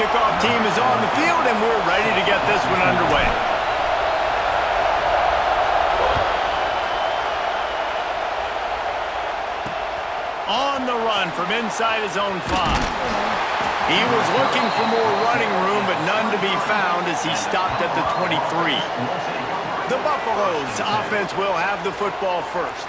kickoff team is on the field, and we're ready to get this one underway. On the run from inside his own 5. He was looking for more running room, but none to be found as he stopped at the 23. The Buffaloes offense will have the football first.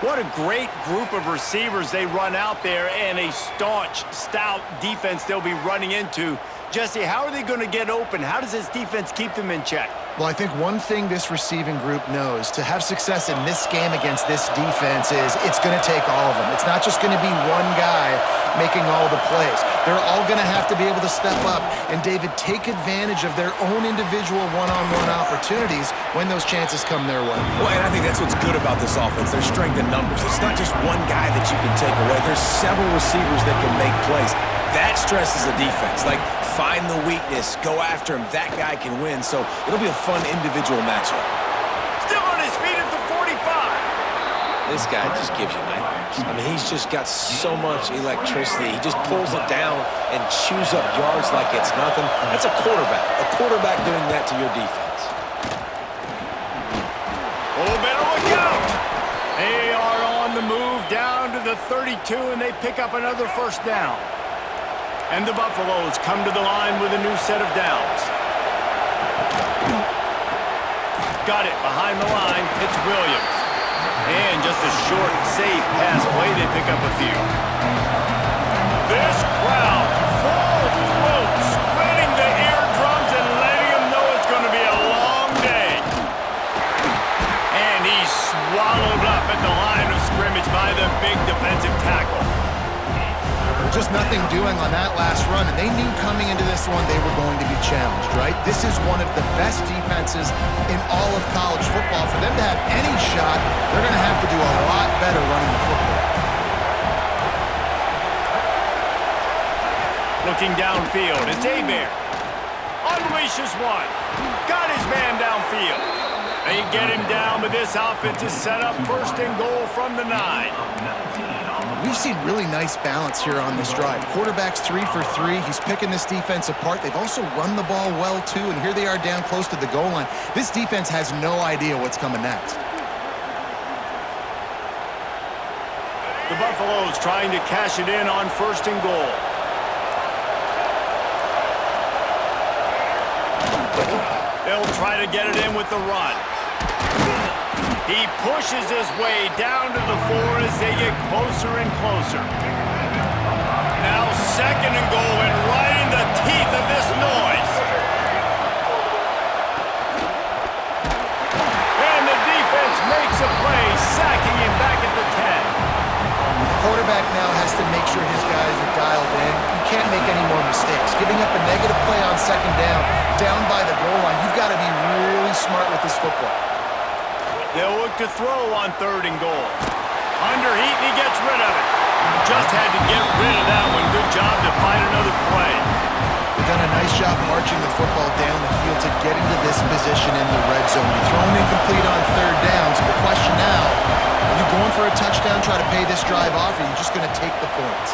What a great group of receivers they run out there, and a staunch, stout defense they'll be running into. Jesse, how are they going to get open? How does this defense keep them in check? Well, I think one thing this receiving group knows to have success in this game against this defense is it's going to take all of them. It's not just going to be one guy making all the plays. They're all going to have to be able to step up and, David, take advantage of their own individual one-on-one opportunities when those chances come their way. Well, and I think that's what's good about this offense. Their strength in numbers. It's not just one guy that you can take away. There's several receivers that can make plays. That stresses the defense. Like, find the weakness, go after him. That guy can win. So it'll be a fun individual matchup. Still on his feet at the 45. This guy just gives you nightmares. I mean, he's just got so much electricity. He just pulls it down and chews up yards like it's nothing. That's a quarterback. A quarterback doing that to your defense. Oh, better look out. They are on the move down to the 32, and they pick up another first down. And the Buffaloes come to the line with a new set of downs. Got it behind the line. It's Williams. And just a short, safe pass play. They pick up a few. This crowd, full throat, spreading the eardrums and letting them know it's going to be a long day. And he's swallowed up at the line of scrimmage by the big defensive tackle. Just nothing doing on that last run, and they knew coming into this one they were going to be challenged, right? This is one of the best defenses in all of college football. For them to have any shot, they're going to have to do a lot better running the football. Looking downfield, it's Hebert. Unleashes one. Got his man downfield. They get him down, but this offense is set up first and goal from the 9. We've seen really nice balance here on this drive. Quarterback's 3 for 3. He's picking this defense apart. They've also run the ball well, too, and here they are down close to the goal line. This defense has no idea what's coming next. The Buffaloes trying to cash it in on first and goal. They'll try to get it in with the run. He pushes his way down to the 4 as they get closer and closer. Now second and goal, and right in the teeth of this noise. And the defense makes a play, sacking him back at the 10. Quarterback now has to make sure his guys are dialed in. You can't make any more mistakes. Giving up a negative play on second down by the goal line, you've got to be really smart with this football. They'll look to throw on third and goal. Under heat, and he gets rid of it. Just had to get rid of that one. Good job to find another play. They've done a nice job marching the football down the field to get into this position in the red zone. You're throwing incomplete on third down, so the question now, are you going for a touchdown, try to pay this drive off, or are you just going to take the points?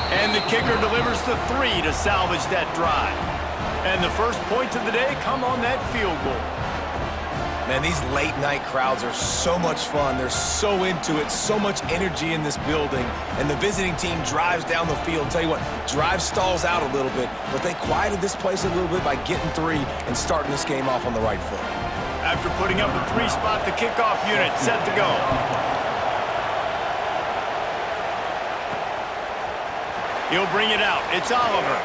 And the kicker delivers the 3 to salvage that drive. And the first points of the day come on that field goal. Man, these late-night crowds are so much fun. They're so into it, so much energy in this building. And the visiting team drives down the field. Tell you what, drive stalls out a little bit, but they quieted this place a little bit by getting 3 and starting this game off on the right foot. After putting up a 3-spot, the kickoff unit set to go. He'll bring it out. It's Oliver.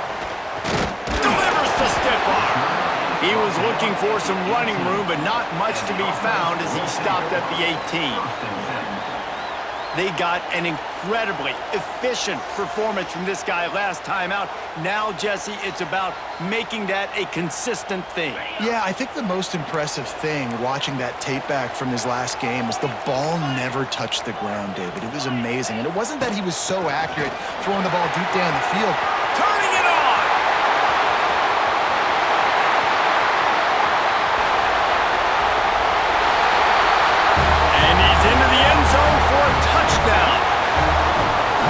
Delivers the stiff arm. He was looking for some running room, but not much to be found as he stopped at the 18. They got an incredibly efficient performance from this guy last time out. Now, Jesse, it's about making that a consistent thing. Yeah, I think the most impressive thing watching that tape back from his last game was the ball never touched the ground, David. It was amazing. And it wasn't that he was so accurate throwing the ball deep down the field. Turning it on! And he's into the end zone for a touchdown.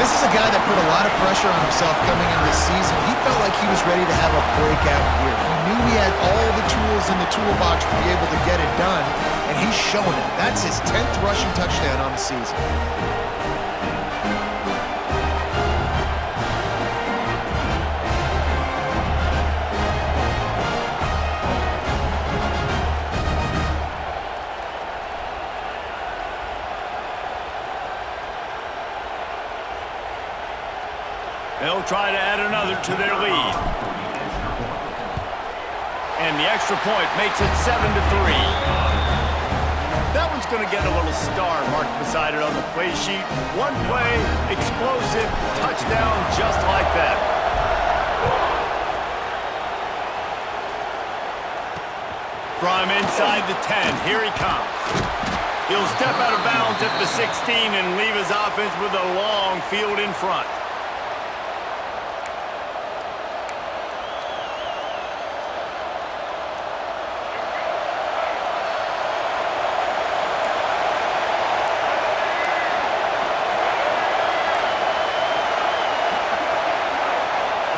This is a guy that put a lot of pressure on himself coming into this season. He felt like he was ready to have a breakout year. He knew he had all the tools in the toolbox to be able to get it done, and he's showing it. That's his 10th rushing touchdown on the season. They'll try to add another to their lead. And the extra point makes it 7-3. That one's going to get a little star marked beside it on the play sheet. One play, explosive, touchdown just like that. From inside the 10, here he comes. He'll step out of bounds at the 16 and leave his offense with a long field in front.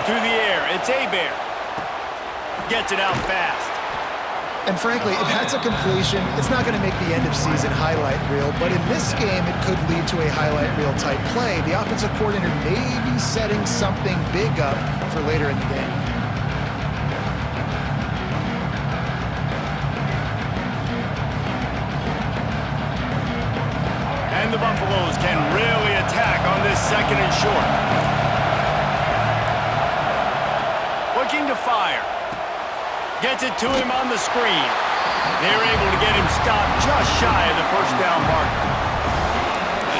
To the air, it's Hebert. Gets it out fast. And frankly, if that's a completion, it's not going to make the end-of-season highlight reel, but in this game, it could lead to a highlight reel type play. The offensive coordinator may be setting something big up for later in the game. And the Buffaloes can really attack on this 2nd and short. Looking to fire. Gets it to him on the screen. They're able to get him stopped just shy of the first down marker.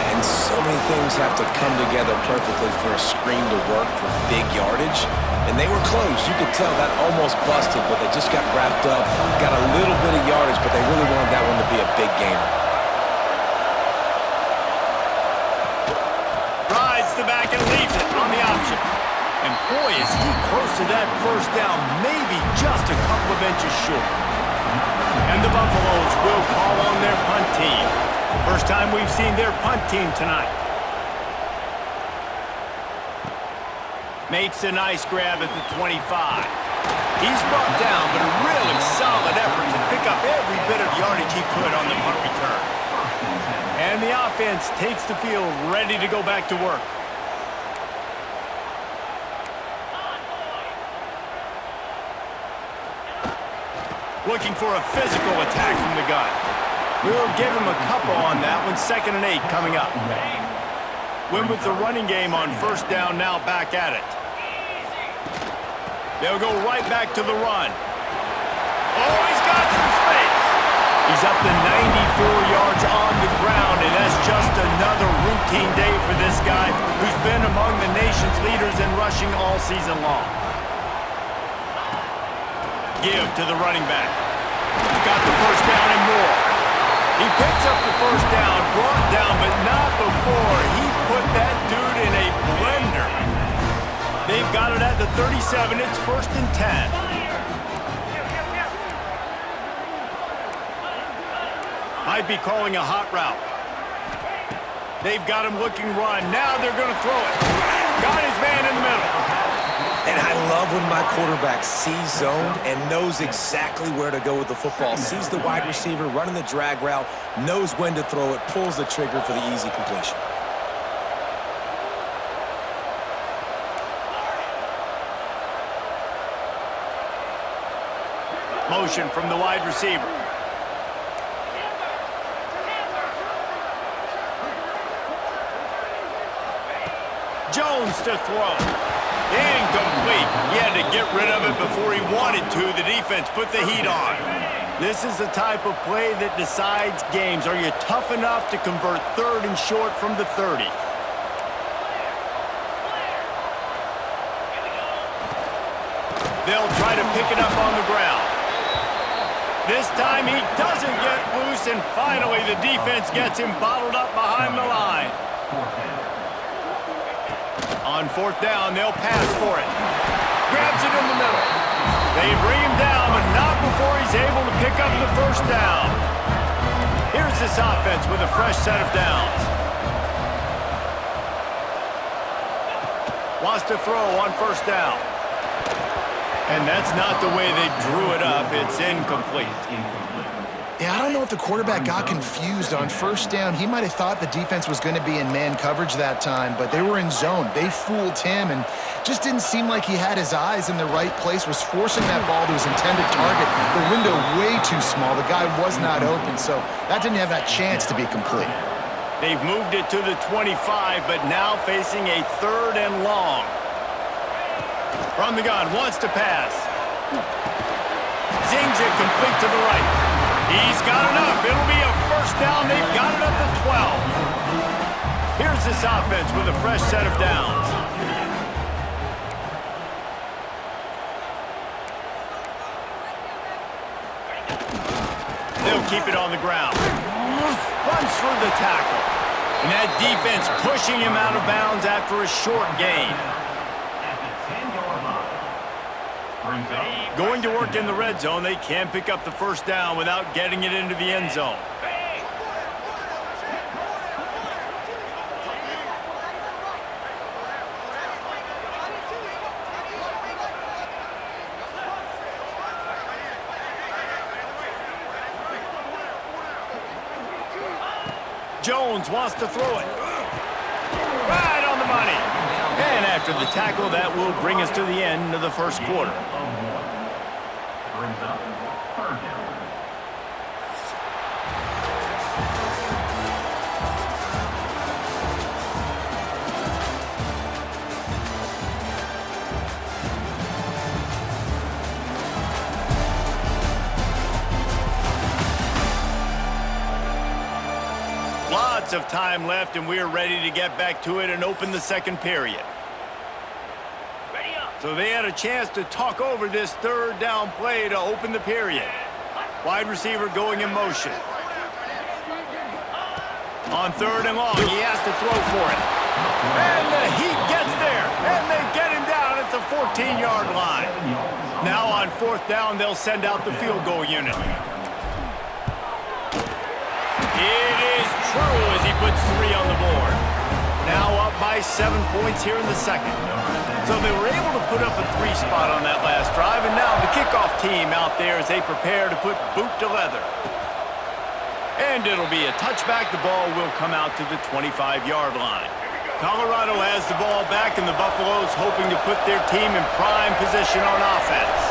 And so many things have to come together perfectly for a screen to work for big yardage. And they were close. You could tell that almost busted, but they just got wrapped up, got a little bit of yardage, but they really wanted that one to be a big gainer. Rides the back and leaves it on the option. And boy, is he close to that first down, maybe just a couple of inches short. And the Buffaloes will call on their punt team. First time we've seen their punt team tonight. Makes a nice grab at the 25. He's brought down, but a really solid effort to pick up every bit of yardage he could on the punt return. And the offense takes the field ready to go back to work. Looking for a physical attack from the gun. We'll give him a couple on that one. 2nd and 8 coming up. Win with the running game on first down, now back at it. They'll go right back to the run. Oh, he's got some space. He's up to 94 yards on the ground, and that's just another routine day for this guy who's been among the nation's leaders in rushing all season long. Give to the running back. Got the first down and more. He picks up the first down, brought down, but not before he put that dude in a blender. They've got it at the 37. It's 1st and 10. Might be calling a hot route. They've got him looking run. Now they're going to throw it. Got his man in the middle. And I love when my quarterback sees zoned and knows exactly where to go with the football. Sees the wide receiver running the drag route, knows when to throw it, pulls the trigger for the easy completion. Motion from the wide receiver. Jones to throw. Incomplete. He had to get rid of it before he wanted to. The defense put the heat on. This is the type of play that decides games. Are you tough enough to convert 3rd and short from the 30? They'll try to pick it up on the ground. This time he doesn't get loose, and finally the defense gets him bottled up behind the line. On 4th down, they'll pass for it. Grabs it in the middle. They bring him down, but not before he's able to pick up the first down. Here's this offense with a fresh set of downs. wants to throw on first down. And that's not the way they drew it up. It's incomplete. Yeah, I don't know if the quarterback got confused on first down. He might have thought the defense was going to be in man coverage that time, but they were in zone. They fooled him and just didn't seem like he had his eyes in the right place, was forcing that ball to his intended target. The window way too small. The guy was not open, so that didn't have that chance to be complete. They've moved it to the 25, but now facing a 3rd and long. From the gun, wants to pass. Zings it complete to the right. He's got enough. It'll be a first down. They've got it up to 12. Here's this offense with a fresh set of downs. They'll keep it on the ground. Runs through the tackle. And that defense pushing him out of bounds after a short gain. Going to work in the red zone, they can pick up the first down without getting it into the end zone. Jones wants to throw it. Right on the money. And after the tackle, that will bring us to the end of the first quarter. Lots of time left, and we're ready to get back to it and open the second period. So they had a chance to talk over this 3rd down play to open the period. Wide receiver going in motion. On 3rd and long, he has to throw for it. And the Heat gets there, and they get him down at the 14-yard line. Now on 4th down, they'll send out the field goal unit. It is true as he puts 3 on the board. Now up by 7 points here in the second. So they were able to put up a 3 spot on that last drive, and now the kickoff team out there as they prepare to put boot to leather. And it'll be a touchback. The ball will come out to the 25-yard line. Colorado has the ball back, and the Buffaloes hoping to put their team in prime position on offense.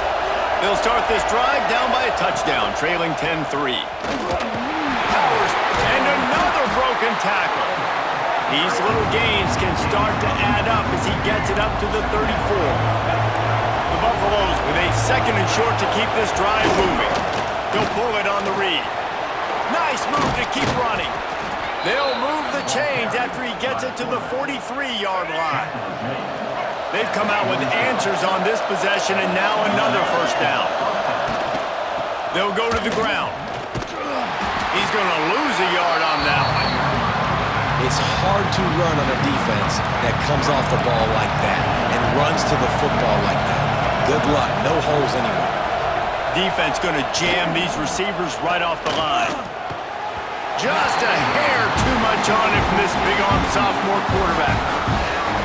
They'll start this drive down by a touchdown, trailing 10-3. Powers, and another broken tackle. These little gains can start to add up as he gets it up to the 34. The Buffaloes with a 2nd and short to keep this drive moving. They'll pull it on the read. Nice move to keep running. They'll move the chains after he gets it to the 43-yard line. They've come out with answers on this possession, and now another first down. They'll go to the ground. He's going to lose a yard on that one. It's hard to run on a defense that comes off the ball like that and runs to the football like that. Good luck. No holes anywhere. Defense going to jam these receivers right off the line. Just a hair too much on it from this big-arm sophomore quarterback.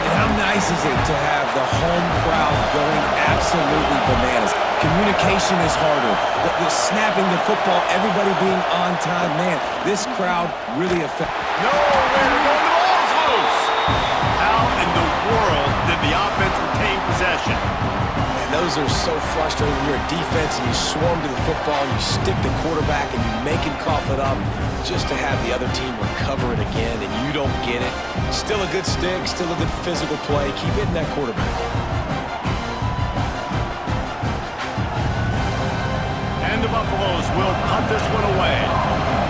And how nice is it to have the home crowd going absolutely bananas? Communication is harder. The snapping the football, everybody being on time. Man, this crowd really affects. Nowhere to go. The ball's loose. How in the world did the offense retain possession? And those are so frustrating when you're a defense and you swarm to the football and you stick the quarterback and you make him cough it up just to have the other team recover it again and you don't get it. Still a good stick, still a good physical play. Keep hitting that quarterback. And the Buffaloes will punt this one away.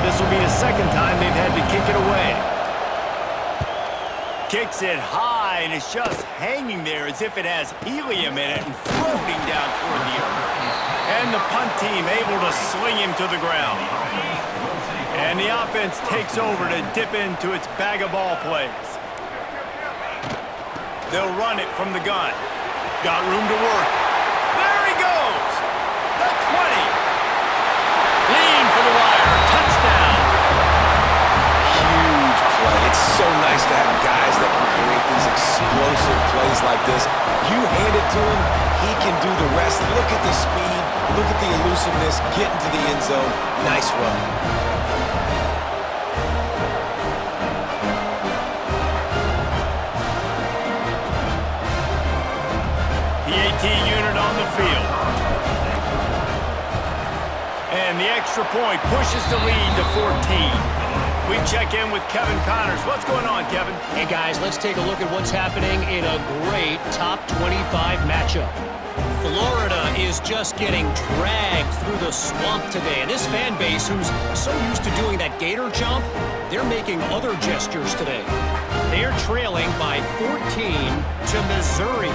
This will be the 2nd time they've had to kick it away. Kicks it high, and it's just hanging there as if it has helium in it and floating down toward the earth. And the punt team able to sling him to the ground. And the offense takes over to dip into its bag of ball plays. They'll run it from the gun. Got room to work. There he goes! The 20. Lean for the wire. Touchdown. Huge play. It's so nice nice to have guys that can create these explosive plays like this. You hand it to him, he can do the rest. Look at the speed, look at the elusiveness, get into the end zone. Nice run. PAT unit on the field. And the extra point pushes the lead to 14. We check in with Kevin Connors. What's going on, Kevin? Hey, guys, let's take a look at what's happening in a great top 25 matchup. Florida is just getting dragged through the swamp today. And this fan base, who's so used to doing that gator jump, they're making other gestures today. They're trailing by 14 to Missouri.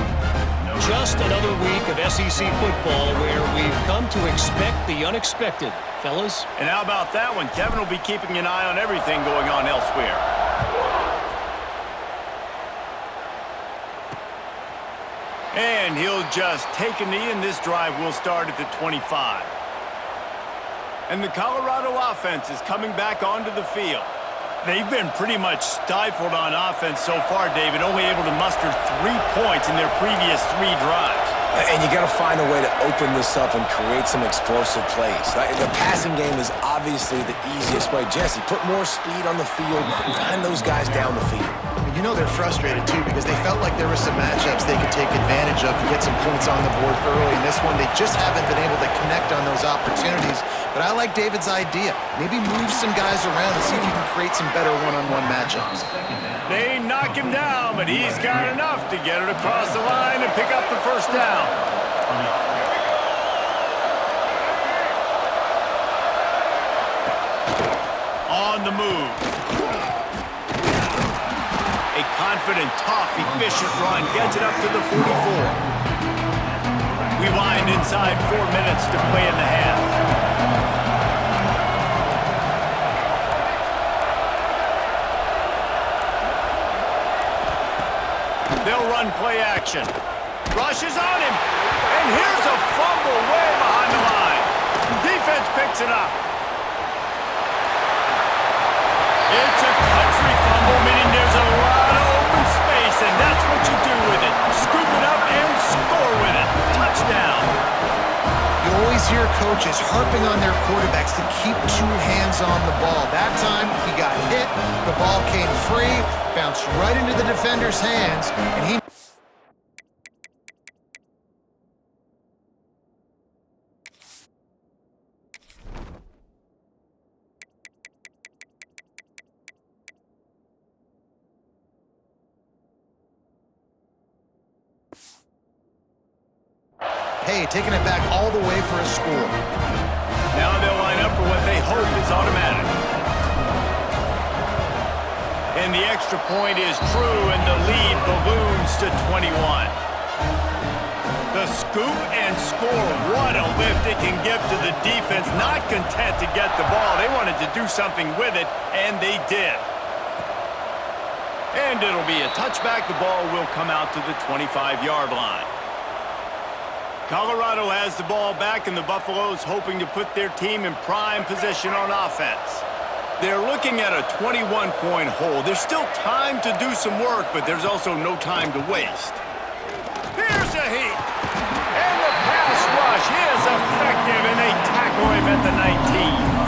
Just another week of SEC football where we've come to expect the unexpected, fellas. And how about that one? Kevin will be keeping an eye on everything going on elsewhere. And he'll just take a knee, and this drive will start at the 25. And the Colorado offense is coming back onto the field. They've been pretty much stifled on offense so far, David, only able to muster 3 points in their previous 3 drives. And you got to find a way to open this up and create some explosive plays. The passing game is obviously the easiest way. Jesse, put more speed on the field, find those guys down the field. You know they're frustrated, too, because they felt like there were some matchups they could take advantage of and get some points on the board early. In this one, they just haven't been able to connect on those opportunities. But I like David's idea. Maybe move some guys around and see if you can create some better one-on-one matchups. They knock him down, but he's got enough to get it across the line and pick up the first down. On the move. A confident, tough, efficient run gets it up to the 44. We wind inside 4 minutes to play in the half. They'll run play action. Rushes on him. And here's a fumble way behind the line. Defense picks it up. It's a country fumble, meaning there's a lot of open space, and that's what you do with it. Scoop it up and score with it. Touchdown. You always hear coaches harping on their quarterbacks to keep 2 hands on the ball. That time, he got hit, the ball came free, bounced right into the defender's hands, and he... Hey, taking it back all the way for a score. Now they'll line up for what they hope is automatic. And the extra point is true, and the lead balloons to 21. The scoop and score. What a lift it can give to the defense. Not content to get the ball. They wanted to do something with it, and they did. And it'll be a touchback. The ball will come out to the 25-yard line. Colorado has the ball back, and the Buffaloes hoping to put their team in prime position on offense. They're looking at a 21-point hole. There's still time to do some work, but there's also no time to waste. Here's a heat. And the pass rush is effective, and they tackle him at the 19.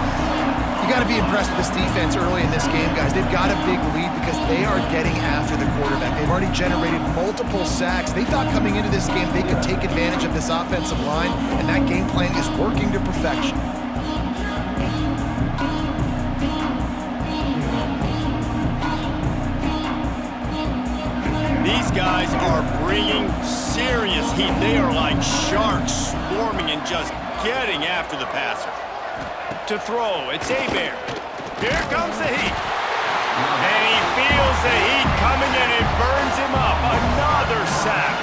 You got to be impressed with this defense early in this game, guys. They've got a big lead because they are getting after the quarterback. They've already generated multiple sacks. They thought coming into this game they could take advantage of this offensive line, and that game plan is working to perfection. These guys are bringing serious heat. They are like sharks swarming and just getting after the passer. To throw, it's Hebert. Here comes the heat. And he feels the heat coming and it burns him up. Another sack.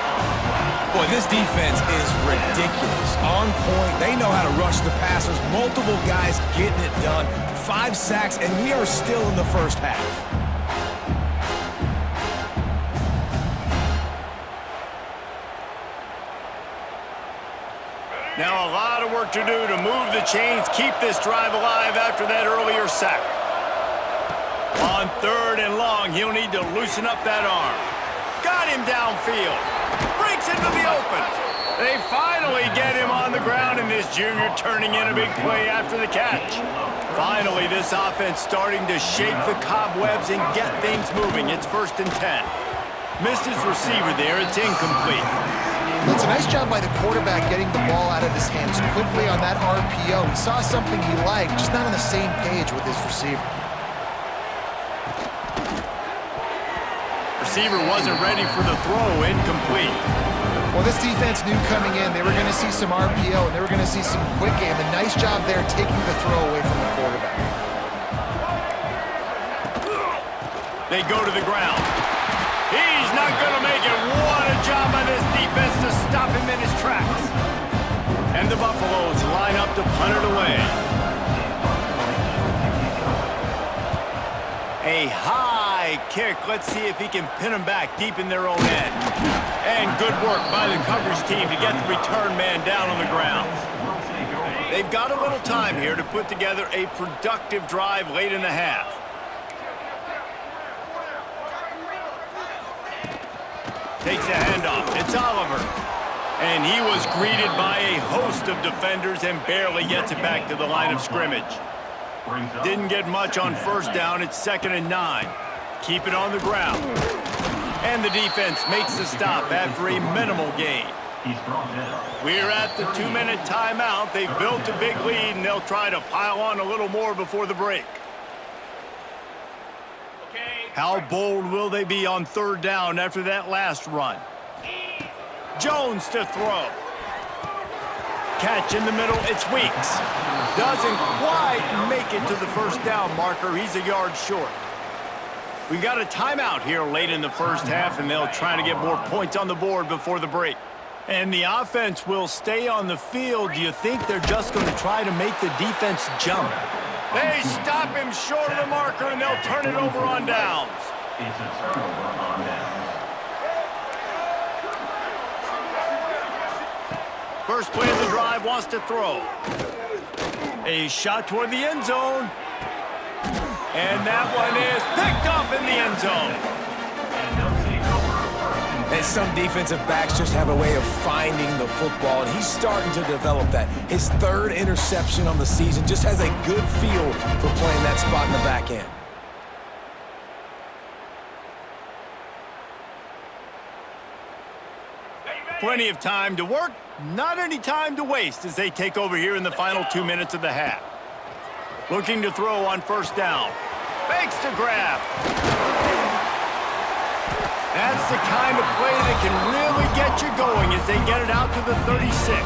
Boy, this defense is ridiculous. On point, they know how to rush the passers. Multiple guys getting it done. 5 sacks, and we are still in the first half. Now a lot of work to do to move the chains, keep this drive alive after that earlier sack. On 3rd and long, he'll need to loosen up that arm. Got him downfield. Breaks into the open. They finally get him on the ground, and this junior turning in a big play after the catch. Finally, this offense starting to shake the cobwebs and get things moving. It's 1st and 10. Missed his receiver there. It's incomplete. It's a nice job by the quarterback getting the ball out of his hands quickly on that RPO. He saw something he liked, just not on the same page with his receiver. Receiver wasn't ready for the throw. Incomplete. Well, this defense knew coming in they were going to see some RPO and they were going to see some quick game. A nice job there taking the throw away from the quarterback. They go to the ground. He's not going to make it. What a job by this defense to stop him in his tracks. And the Buffaloes line up to punt it away. A high kick. Let's see if he can pin them back deep in their own end. And good work by the coverage team to get the return man down on the ground. They've got a little time here to put together a productive drive late in the half. Takes the handoff. It's Oliver. And he was greeted by a host of defenders and barely gets it back to the line of scrimmage. Didn't get much on 1st down. It's 2nd and 9. Keep it on the ground. And the defense makes the stop after a minimal gain. We're at the 2-minute timeout. They've built a big lead, and they'll try to pile on a little more before the break. How bold will they be on 3rd down after that last run? Jones to throw. Catch in the middle, it's Weeks. Doesn't quite make it to the 1st down marker. He's a yard short. We got a timeout here late in the 1st half, and they'll try to get more points on the board before the break. And the offense will stay on the field. Do you think they're just going to try to make the defense jump? They stop him short of the marker, and they'll turn it over on downs. It's a turnover on downs. First play of the drive, wants to throw. A shot toward the end zone. And that one is picked off in the end zone. And some defensive backs just have a way of finding the football, and he's starting to develop that. His 3rd interception on the season, just has a good feel for playing that spot in the back end. Plenty of time to work, not any time to waste as they take over here in the final 2 minutes of the half. Looking to throw on 1st down. Makes the grab. That's the kind of play that can really get you going as they get it out to the 36.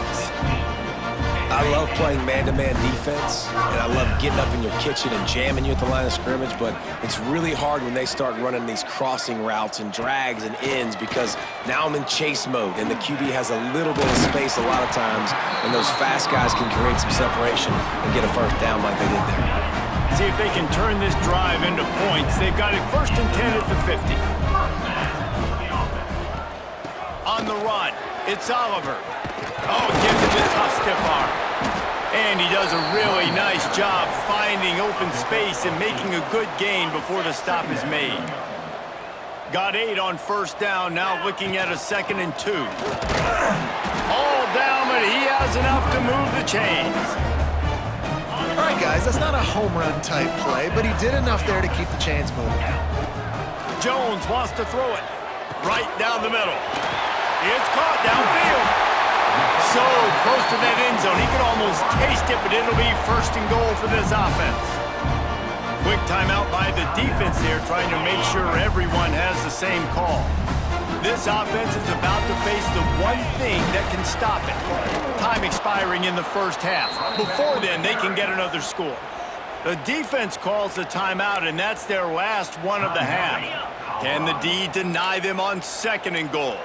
I love playing man-to-man defense, and I love getting up in your kitchen and jamming you at the line of scrimmage, but it's really hard when they start running these crossing routes and drags and ends because now I'm in chase mode, and the QB has a little bit of space a lot of times, and those fast guys can create some separation and get a 1st down like they did there. See if they can turn this drive into points. They've got it 1st and 10 at the 50. On the run, it's Oliver. Oh, gives it a tough stiff arm. And he does a really nice job finding open space and making a good gain before the stop is made. Got 8 on 1st down, now looking at a 2nd and 2. All down, but he has enough to move the chains. All right, guys, that's not a home run type play, but he did enough there to keep the chains moving. Jones wants to throw it right down the middle. It's caught downfield. So close to that end zone. He could almost taste it, but it'll be 1st and goal for this offense. Quick timeout by the defense there, trying to make sure everyone has the same call. This offense is about to face the one thing that can stop it. Time expiring in the 1st half. Before then, they can get another score. The defense calls the timeout, and that's their last one of the half. Can the D deny them on 2nd and goal?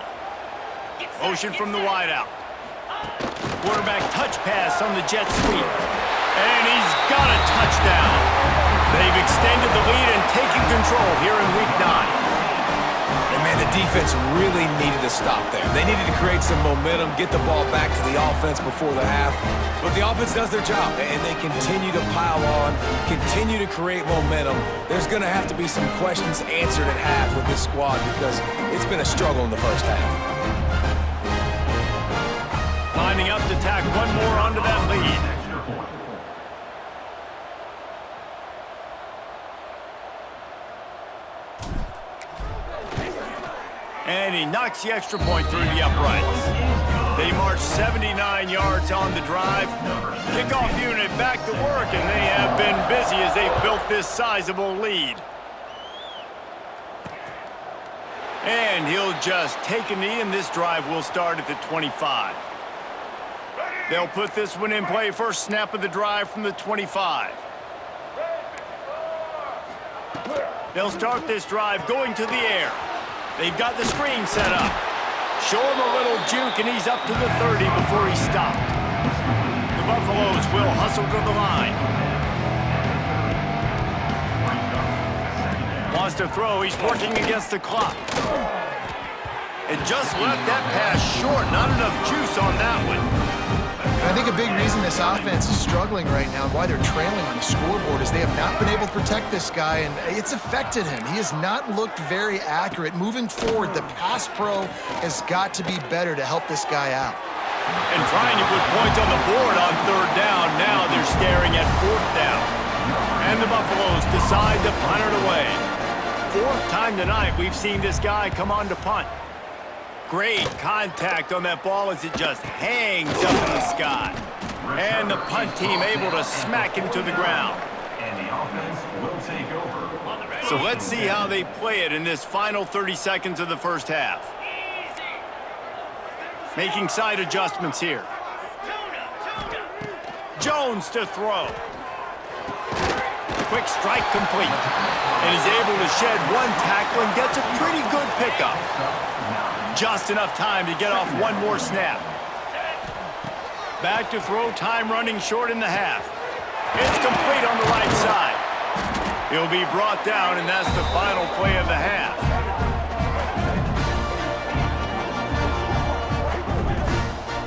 Motion from the wideout. Quarterback touch pass on the jet sweep. And he's got a touchdown. They've extended the lead and taken control here in Week 9. And man, the defense really needed to stop there. They needed to create some momentum, get the ball back to the offense before the half. But the offense does their job, and they continue to pile on, continue to create momentum. There's going to have to be some questions answered at half with this squad because it's been a struggle in the first half. Lining up to tack one more onto that lead. And he knocks the extra point through the uprights. They march 79 yards on the drive. Kickoff unit back to work, and they have been busy as they've built this sizable lead. And he'll just take a knee, and this drive will start at the 25. They'll put this one in play. First snap of the drive from the 25. They'll start this drive going to the air. They've got the screen set up. Show him a little juke, and he's up to the 30 before he stopped. The Buffaloes will hustle to the line. Wants to throw. He's working against the clock. And just left that pass short. Not enough juice on that one. And I think a big reason this offense is struggling right now and why they're trailing on the scoreboard is they have not been able to protect this guy, and it's affected him. He has not looked very accurate. Moving forward, the pass pro has got to be better to help this guy out. And trying to put points on the board on third down. Now they're staring at fourth down. And the Buffaloes decide to punt it away. Fourth time tonight we've seen this guy come on to punt. Great contact on that ball as it just hangs up in the sky. And the punt team able to smack him to the ground. And the offense will take over. So let's see how they play it in this final 30 seconds of the first half. Making side adjustments here. Jones to throw. Quick strike complete. And he's able to shed one tackle and gets a pretty good pickup. Just enough time to get off one more snap. Back to throw, time running short in the half. It's complete on the right side. He'll be brought down, and that's the final play of the half.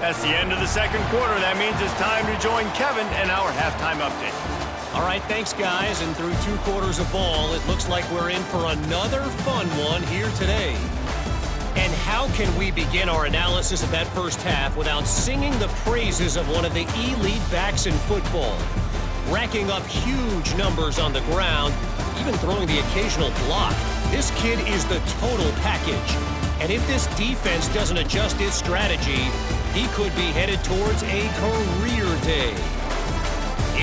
That's the end of the second quarter. That means it's time to join Kevin and our halftime update. All right, thanks, guys. And through 2 quarters of ball, it looks like we're in for another fun one here today. And how can we begin our analysis of that first half without singing the praises of one of the elite backs in football? Racking up huge numbers on the ground, even throwing the occasional block. This kid is the total package. And if this defense doesn't adjust its strategy, he could be headed towards a career day.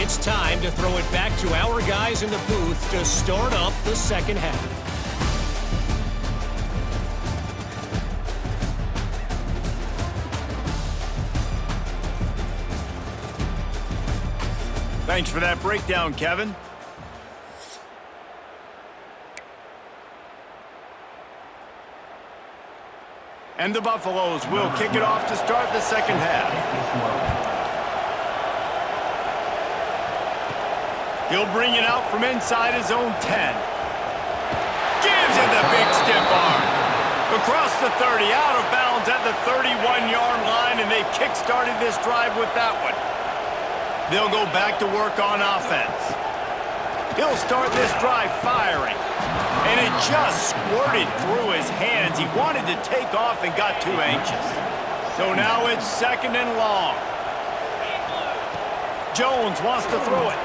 It's time to throw it back to our guys in the booth to start up the second half. Thanks for that breakdown, Kevin. And the Buffaloes will kick it off to start the second half. He'll bring it out from inside his own 10. Gives it the big stiff arm. Across the 30, out of bounds at the 31-yard line, and they've kick-started this drive with that one. They'll go back to work on offense. He'll start this drive firing. And it just squirted through his hands. He wanted to take off and got too anxious. So now it's second and long. Jones wants to throw it.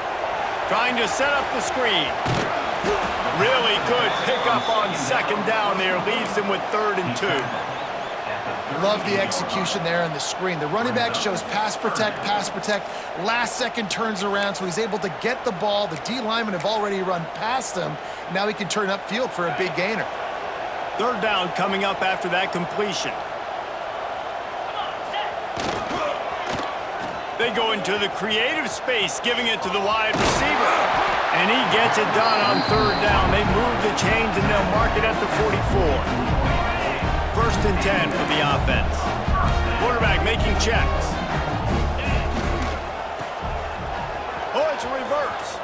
Trying to set up the screen. Really good pickup on second down there. Leaves him with 3rd and 2. Love the execution there on the screen. The running back shows pass protect. Last second turns around, so he's able to get the ball. The D linemen have already run past him. Now he can turn upfield for a big gainer. 3rd down coming up after that completion. They go into the creative space, giving it to the wide receiver. And he gets it done on 3rd down. They move the chains, and they'll mark it at the 44. 1st and 10 for the offense. Quarterback making checks. Oh, it's a reverse.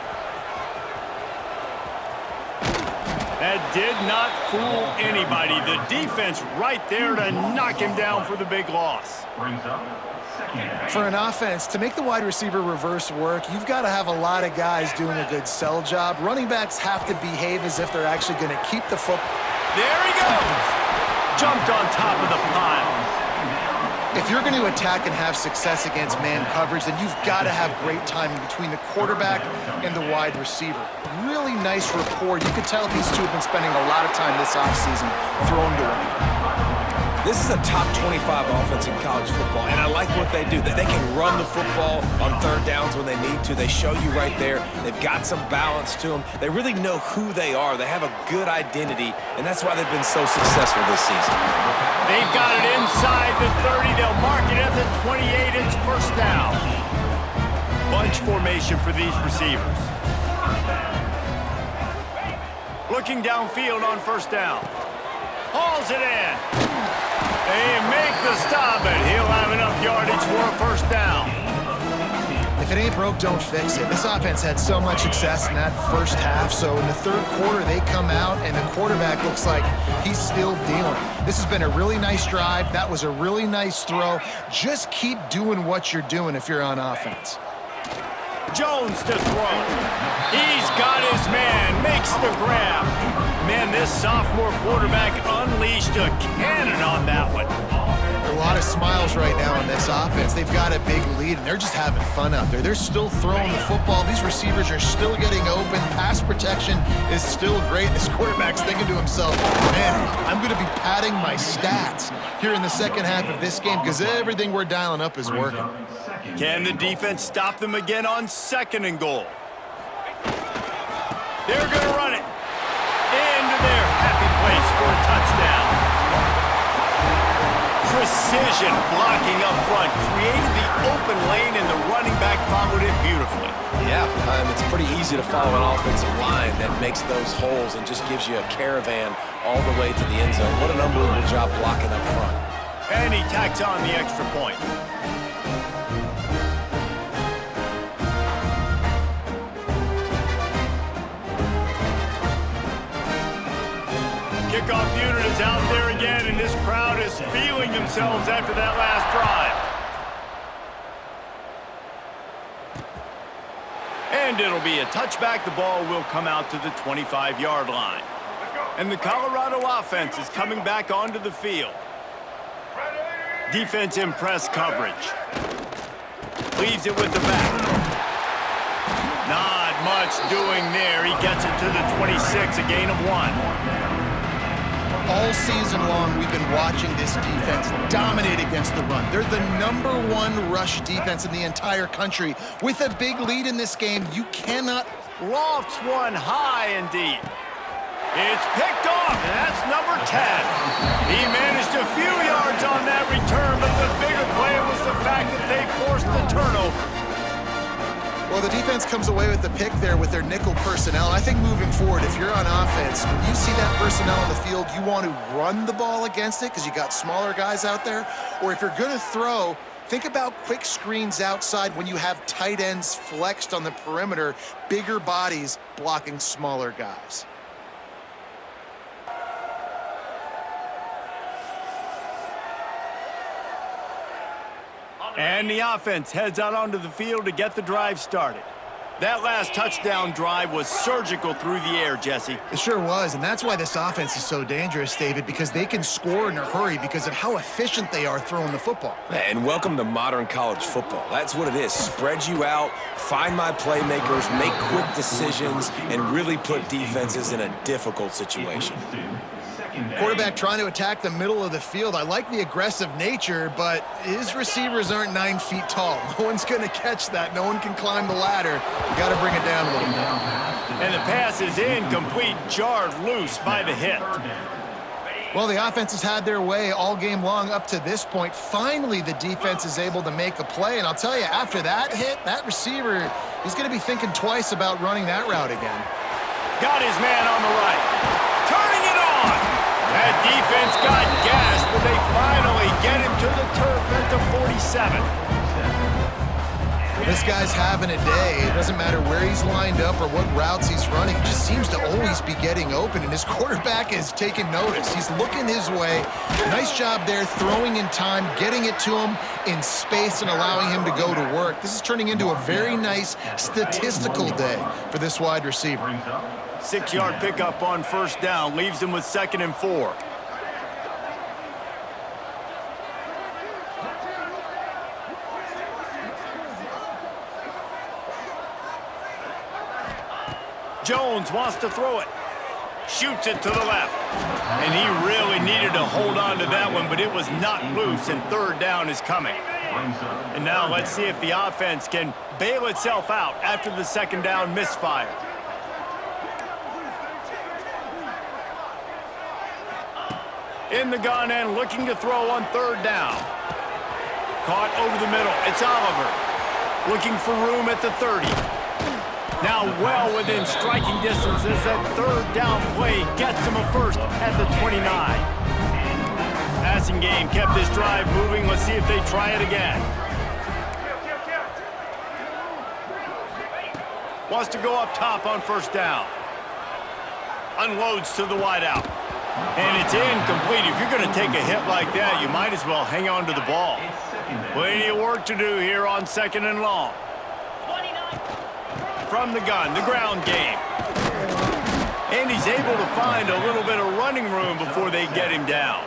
That did not fool anybody. The defense right there to knock him down for the big loss. Brings up second and 8. For an offense, to make the wide receiver reverse work, you've got to have a lot of guys doing a good sell job. Running backs have to behave as if they're actually going to keep the football. There he goes. Jumped on top of the pile. If you're going to attack and have success against man coverage, then you've got to have great timing between the quarterback and the wide receiver. Really nice rapport. You could tell these two have been spending a lot of time this offseason throwing to one another. This is a top 25 offense in college football, and I like what they do. They can run the football on third downs when they need to. They show you right there. They've got some balance to them. They really know who they are. They have a good identity, and that's why they've been so successful this season. They've got it inside the 30. They'll mark it at the 28. It's first down. Bunch formation for these receivers. Looking downfield on first down. Hauls it in. They make the stop, and he'll have enough yardage for a first down. If it ain't broke, don't fix it. This offense had so much success in that first half, so in the third quarter they come out and the quarterback looks like he's still dealing. This has been a really nice drive. That was a really nice throw. Just keep doing what you're doing if you're on offense. Jones to throw. He's got his man, makes the grab. Man, this sophomore quarterback unleashed a cannon on that one. A lot of smiles right now on this offense. They've got a big lead, and they're just having fun out there. They're still throwing the football. These receivers are still getting open. Pass protection is still great. This quarterback's thinking to himself, man, I'm going to be padding my stats here in the second half of this game because everything we're dialing up is working. Can the defense stop them again on second and goal? They're going to run it into their happy place for a touchdown. Precision blocking up front created the open lane, and the running back followed it beautifully. Yeah, it's pretty easy to follow an offensive line that makes those holes and just gives you a caravan all the way to the end zone. What an unbelievable job blocking up front. And he tacks on the extra point. Kickoff unit is out there again, and this crowd is feeling themselves after that last drive. And it'll be a touchback. The ball will come out to the 25-yard line. And the Colorado offense is coming back onto the field. Defense in press coverage. Leaves it with the back. Not much doing there. He gets it to the 26, a gain of 1. All season long, we've been watching this defense dominate against the run. They're the #1 rush defense in the entire country. With a big lead in this game, you cannot... Lofts one high and deep. It's picked off, and that's number 10. He managed a few yards on that return, but the bigger play was the fact that they forced the turnover. Well, the defense comes away with the pick there with their nickel personnel. I think moving forward, if you're on offense, when you see that personnel on the field, you want to run the ball against it because you got smaller guys out there. Or if you're going to throw, think about quick screens outside when you have tight ends flexed on the perimeter, bigger bodies blocking smaller guys. And the offense heads out onto the field to get the drive started. That last touchdown drive was surgical through the air, Jesse. It sure was, and that's why this offense is so dangerous, David, because they can score in a hurry because of how efficient they are throwing the football. And welcome to modern college football. That's what it is. Spread you out, find my playmakers, make quick decisions, and really put defenses in a difficult situation. Quarterback trying to attack the middle of the field. I like the aggressive nature, but his receivers aren't 9 feet tall. No one's going to catch that. No one can climb the ladder. You got to bring it down a little bit. And the pass is incomplete, jarred loose by the hit. Well, the offense has had their way all game long up to this point. Finally, the defense is able to make a play. And I'll tell you, after that hit, that receiver, he's going to be thinking twice about running that route again. Got his man on the right. Turning it on. That defense got gassed, but they finally get him to the turf at the 47. This guy's having a day. It doesn't matter where he's lined up or what routes he's running. He just seems to always be getting open, and his quarterback is taking notice. He's looking his way. Nice job there, throwing in time, getting it to him in space and allowing him to go to work. This is turning into a very nice statistical day for this wide receiver. 6-yard pickup on first down, leaves him with 2nd and 4. Jones wants to throw it. Shoots it to the left. And he really needed to hold on to that one, but it was not loose, and 3rd down is coming. And now let's see if the offense can bail itself out after the 2nd down misfire. In the gun and looking to throw on 3rd down. Caught over the middle. It's Oliver. Looking for room at the 30. Now well within striking distance as that 3rd down play gets him a first at the 29. Passing game kept this drive moving. Let's see if they try it again. Wants to go up top on 1st down. Unloads to the wideout. And it's incomplete. If you're going to take a hit like that, you might as well hang on to the ball. Plenty of work to do here on 2nd and long. From the gun, the ground game. And he's able to find a little bit of running room before they get him down.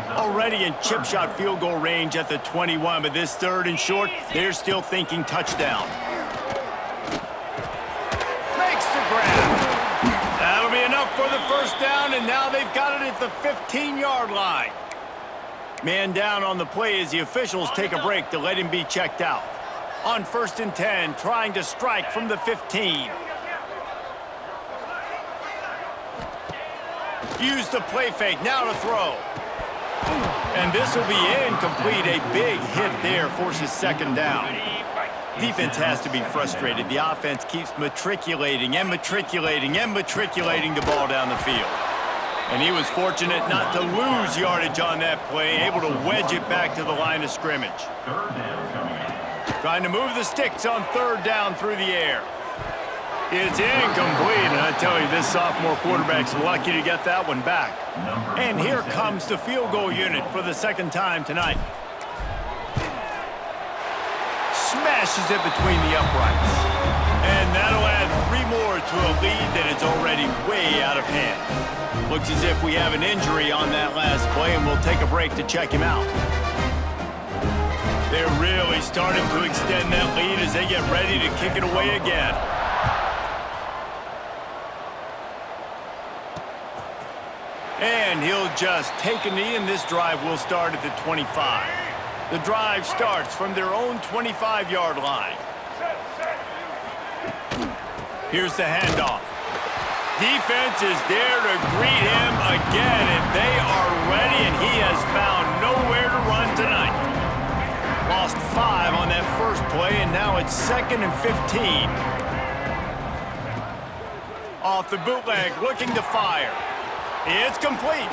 Already in chip shot field goal range at the 21, but this 3rd and short, they're still thinking touchdown. Makes the grab. That'll be enough for the 1st down, and now they've got it at the 15-yard line. Man down on the play as the officials take a break to let him be checked out. On 1st and 10, trying to strike from the 15. Use the play fake, now to throw. And this will be incomplete. A big hit there forces 2nd down. Defense has to be frustrated. The offense keeps matriculating and matriculating and matriculating the ball down the field. And he was fortunate not to lose yardage on that play, able to wedge it back to the line of scrimmage. Trying to move the sticks on 3rd down through the air. It's incomplete, and I tell you, this sophomore quarterback's lucky to get that one back. And here comes the field goal unit for the 2nd time tonight. Smashes it between the uprights. And that'll add 3 more to a lead that is already way out of hand. Looks as if we have an injury on that last play, and we'll take a break to check him out. They're really starting to extend that lead as they get ready to kick it away again. And he'll just take a knee, and this drive will start at the 25. The drive starts from their own 25-yard line. Here's the handoff. Defense is there to greet him again, and they are ready, and he has found nowhere to run tonight. Lost 5 on that first play, and now it's 2nd and 15. Off the bootleg, looking to fire. It's complete.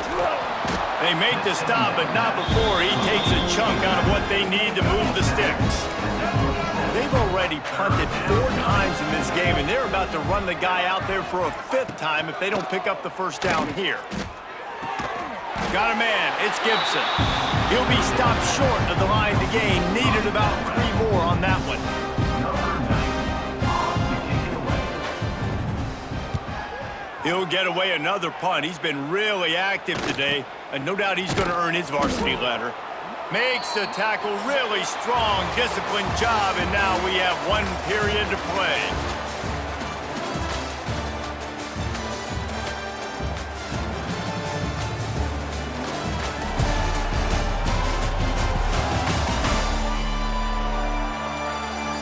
They make the stop, but not before he takes a chunk out of what they need to move the sticks. They've already punted 4 times in this game, and they're about to run the guy out there for a 5th time if they don't pick up the 1st down here. Got a man, it's Gibson. He'll be stopped short of the line to gain. Needed about 3 more on that one. He'll get away another punt. He's been really active today, and no doubt he's going to earn his varsity letter. Makes the tackle, really strong, disciplined job, and now we have 1 period to play.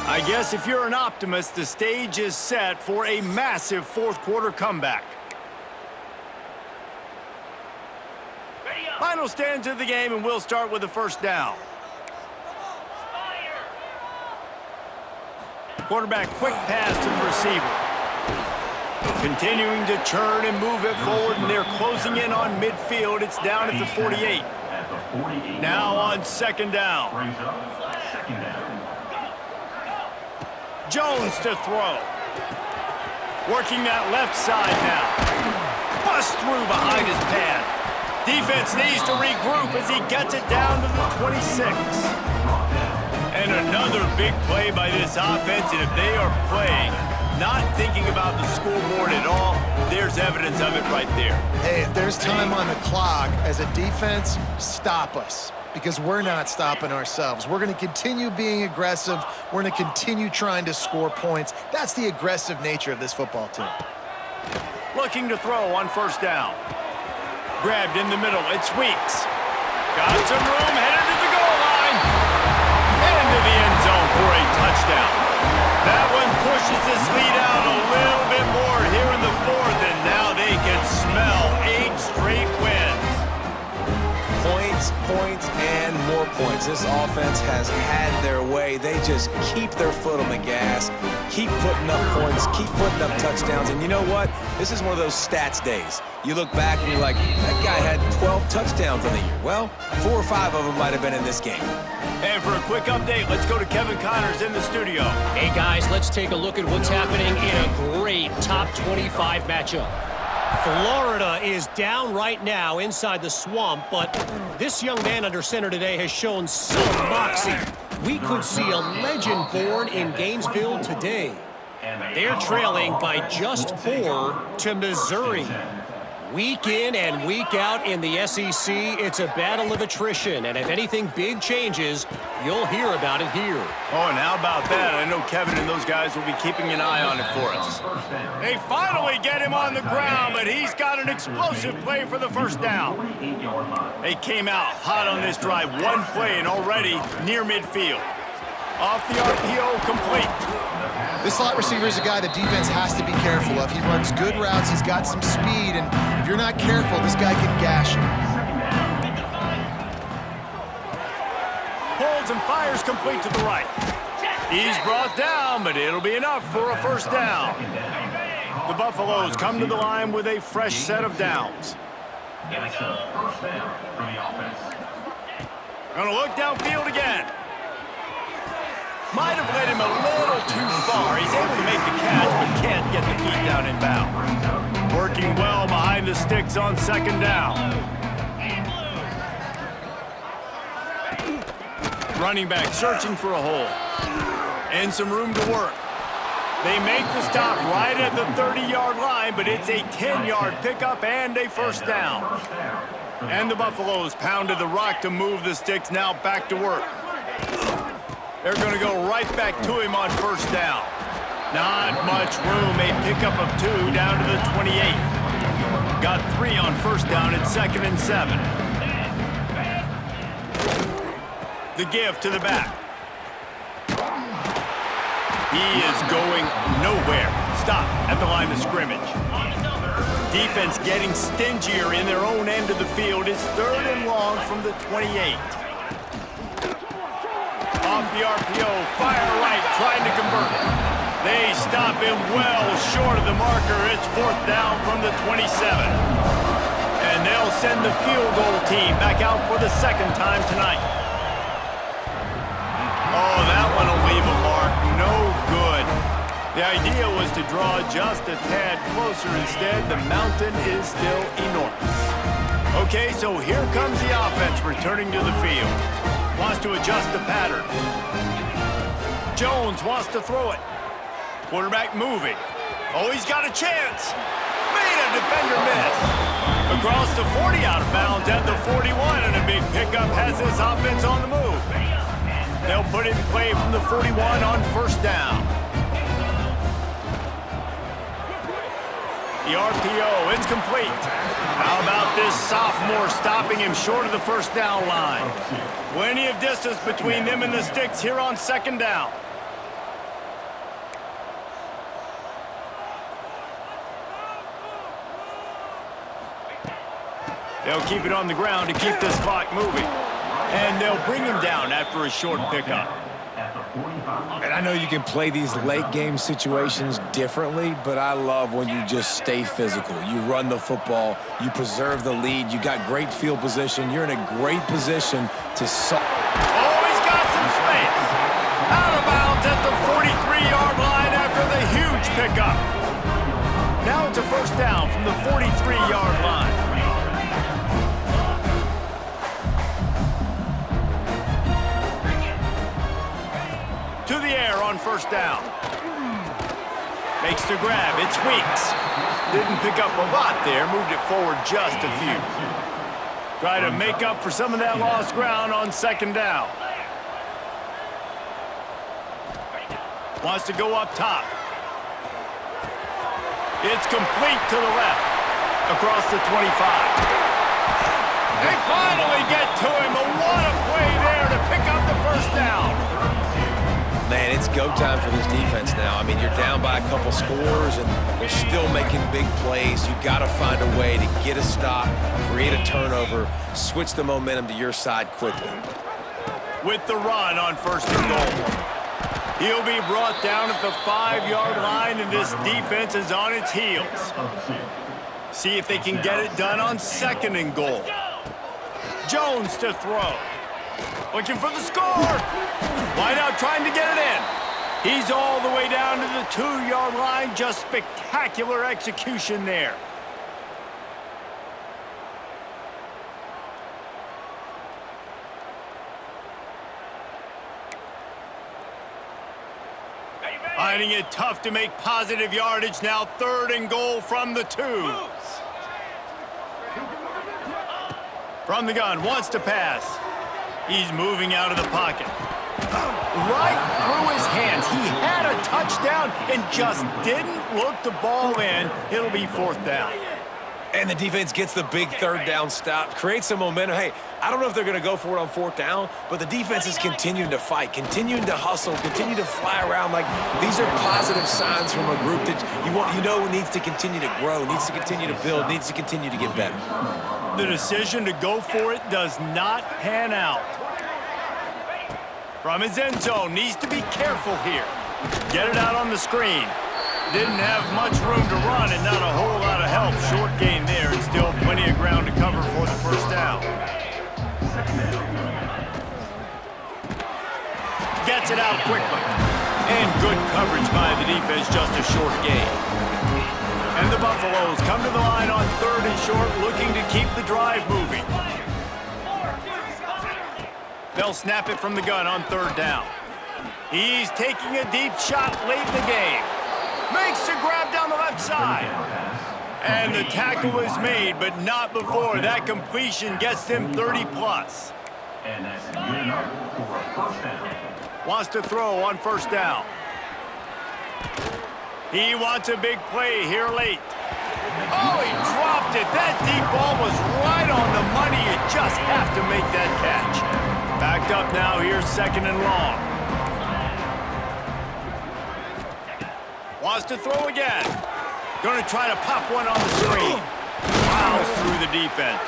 I guess if you're an optimist, the stage is set for a massive 4th quarter comeback. Final stanza of the game, and we'll start with the 1st down. Quarterback, quick pass to the receiver. Continuing to churn and move it forward, and they're closing in on midfield. It's down at the 48. Now on 2nd down. Jones to throw. Working that left side now. Bust through behind his pad. Defense needs to regroup as he gets it down to the 26. And another big play by this offense, and if they are playing, not thinking about the scoreboard at all, there's evidence of it right there. Hey, if there's time on the clock, as a defense, stop us. Because we're not stopping ourselves. We're going to continue being aggressive. We're going to continue trying to score points. That's the aggressive nature of this football team. Looking to throw on first down. Grabbed in the middle. It's Weeks. Got some room, headed to the goal line. And to the end zone for a touchdown. That one pushes this lead out a little bit more here in the fourth, and now they can smell 8 straight wins. Points, and more points. This offense has had their way. They just keep their foot on the gas, keep putting up points, keep putting up touchdowns. And you know what? This is one of those stats days. You look back and you're like, that guy had 12 touchdowns on the year. Well, 4 or 5 of them might have been in this game. And for a quick update, let's go to Kevin Connors in the studio. Hey, guys, let's take a look at what's happening in a great top 25 matchup. Florida is down right now inside the swamp, but this young man under center today has shown some moxie. We could see a legend born in Gainesville today. They're trailing by just 4 to Missouri. Week in and week out in the SEC, it's a battle of attrition, and if anything big changes, you'll hear about it here. Oh, and how about that? I know Kevin and those guys will be keeping an eye on it for us. They finally get him on the ground, but he's got an explosive play for the first down. They came out hot on this drive, one play and already near midfield. Off the RPO, complete. This slot receiver is a guy the defense has to be careful of. He runs good routes, he's got some speed, and if you're not careful, this guy can gash you. Pulls and fires complete to the right. He's brought down, but it'll be enough for a first down. The Buffaloes come to the line with a fresh set of downs. Gonna look downfield again. Might have led him a little too far. He's able to make the catch, but can't get the feet down in bounds. Working well behind the sticks on second down. Running back searching for a hole. And some room to work. They make the stop right at the 30-yard line, but it's a 10-yard pickup and a first down. And the Buffaloes pounded the rock to move the sticks, now back to work. They're going to go right back to him on first down. Not much room, a pickup of 2 down to the 28. Got 3 on first down at 2nd and 7. The give to the back. He is going nowhere. Stop at the line of scrimmage. Defense getting stingier in their own end of the field. It's 3rd and long from the 28. Off the RPO, fire right, trying to convert. They stop him well short of the marker. It's 4th down from the 27. And they'll send the field goal team back out for the 2nd time tonight. Oh, that one will leave a mark. No good. The idea was to draw just a tad closer. Instead, the mountain is still enormous. Okay, so here comes the offense returning to the field. Wants to adjust the pattern. Jones wants to throw it. Quarterback moving. Oh, he's got a chance. Made a defender miss. Across the 40 out of bounds at the 41, and a big pickup has this offense on the move. They'll put it in play from the 41 on first down. The RPO, it's complete. How about this sophomore stopping him short of the first down line? Plenty of distance between them and the sticks here on second down. They'll keep it on the ground to keep this clock moving. And they'll bring him down after a short pickup. And I know you can play these late game situations differently, but I love when you just stay physical. You run the football, you preserve the lead, you got great field position, you're in a great position to Oh, he's got some space. Out of bounds at the 43-yard line. pick up. Now it's a first down from the 43-yard line. To the air on first down. Makes the grab. It's Weeks. Didn't pick up a lot there. Moved it forward just a few. Try to make up for some of that lost ground on second down. Wants to go up top. It's complete to the left. Across the 25. They finally get to him. But what a play there to pick up the first down. Man, it's go time for this defense now. I mean, you're down by a couple scores, and they're still making big plays. You've got to find a way to get a stop, create a turnover, switch the momentum to your side quickly. With the run on first and goal. He'll be brought down at the 5-yard line, and this defense is on its heels. See if they can get it done on second and goal. Jones to throw. Looking for the score. Wide out trying to get it in. He's all the way down to the 2-yard line. Just spectacular execution there. Finding it tough to make positive yardage now. Third and goal from the 2. From the gun, wants to pass. He's moving out of the pocket. Right through his hands. He had a touchdown and just didn't look the ball in. It'll be fourth down. And the defense gets the big third down stop, creates some momentum. Hey, I don't know if they're going to go for it on fourth down, but the defense is continuing to fight, continuing to hustle, continue to fly around. Like, these are positive signs from a group that you know needs to continue to grow, needs to continue to build, needs to continue to get better. The decision to go for it does not pan out. From his end zone, needs to be careful here. Get it out on the screen. Didn't have much room to run and not a whole lot of help. Short gain there and still plenty of ground to cover for the first down. Gets it out quickly. And good coverage by the defense, just a short gain. And the Buffaloes come to the line on third and short, looking to keep the drive moving. They'll snap it from the gun on third down. He's taking a deep shot late in the game. Makes a grab down the left side. And the tackle is made, but not before. That completion gets them 30+. And that's good enough for a first down. Wants to throw on first down. He wants a big play here late. Oh, he dropped it. That deep ball was right on the money. You just have to make that catch. Backed up now. Here's second and long. Wants to throw again. Going to try to pop one on the screen. Plows through the defense.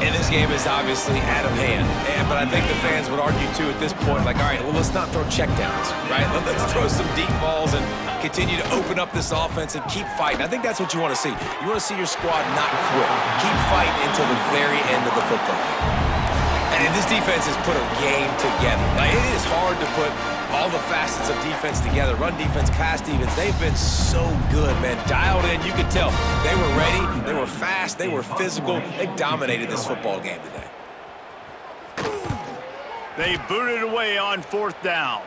And this game is obviously out of hand. But I think the fans would argue, too, at this point, like, all right, well, let's not throw checkdowns, right? Let's throw some deep balls and continue to open up this offense and keep fighting. I think that's what you want to see. You want to see your squad not quit. Keep fighting until the very end of the football game. And this defense has put a game together. Like, it is hard to put all the facets of defense together. Run defense, pass defense. They've been so good, man. Dialed in. You could tell they were ready. They were fast. They were physical. They dominated this football game today. They booted away on fourth down.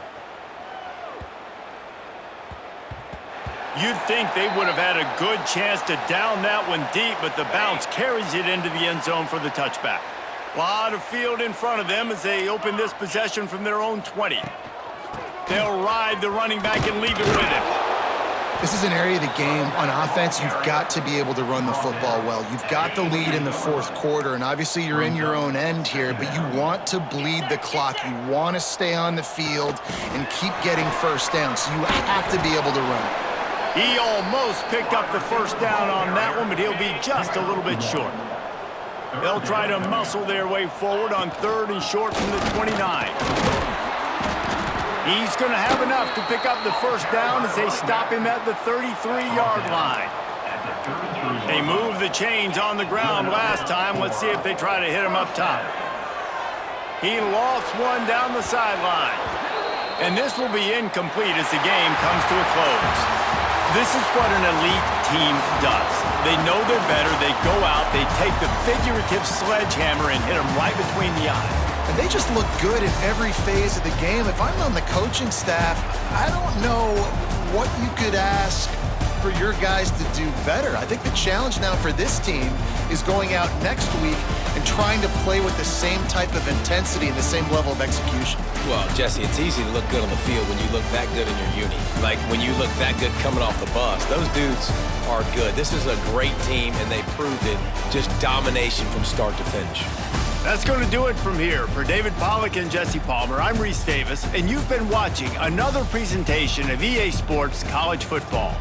You'd think they would have had a good chance to down that one deep, but the bounce carries it into the end zone for the touchback. A lot of field in front of them as they open this possession from their own 20. They'll ride the running back and leave it with him. This is an area of the game on offense you've got to be able to run the football well. You've got the lead in the fourth quarter, and obviously you're in your own end here, but you want to bleed the clock. You want to stay on the field and keep getting first down, so you have to be able to run it. He almost picked up the first down on that one, but he'll be just a little bit short. They'll try to muscle their way forward on third and short from the 29. He's going to have enough to pick up the first down as they stop him at the 33-yard line. They moved the chains on the ground last time. Let's see if they try to hit him up top. He lofts one down the sideline. And this will be incomplete as the game comes to a close. This is what an elite team does. They know they're better. They go out, they take the figurative sledgehammer and hit them right between the eyes. And they just look good in every phase of the game. If I'm on the coaching staff, I don't know what you could ask for your guys to do better. I think the challenge now for this team is going out next week and trying to play with the same type of intensity and the same level of execution. Well, Jesse, it's easy to look good on the field when you look that good in your uni. Like when you look that good coming off the bus. Those dudes are good. This is a great team, and they proved it. Just domination from start to finish. That's going to do it from here. For David Pollack and Jesse Palmer, I'm Reese Davis, and you've been watching another presentation of EA Sports College Football.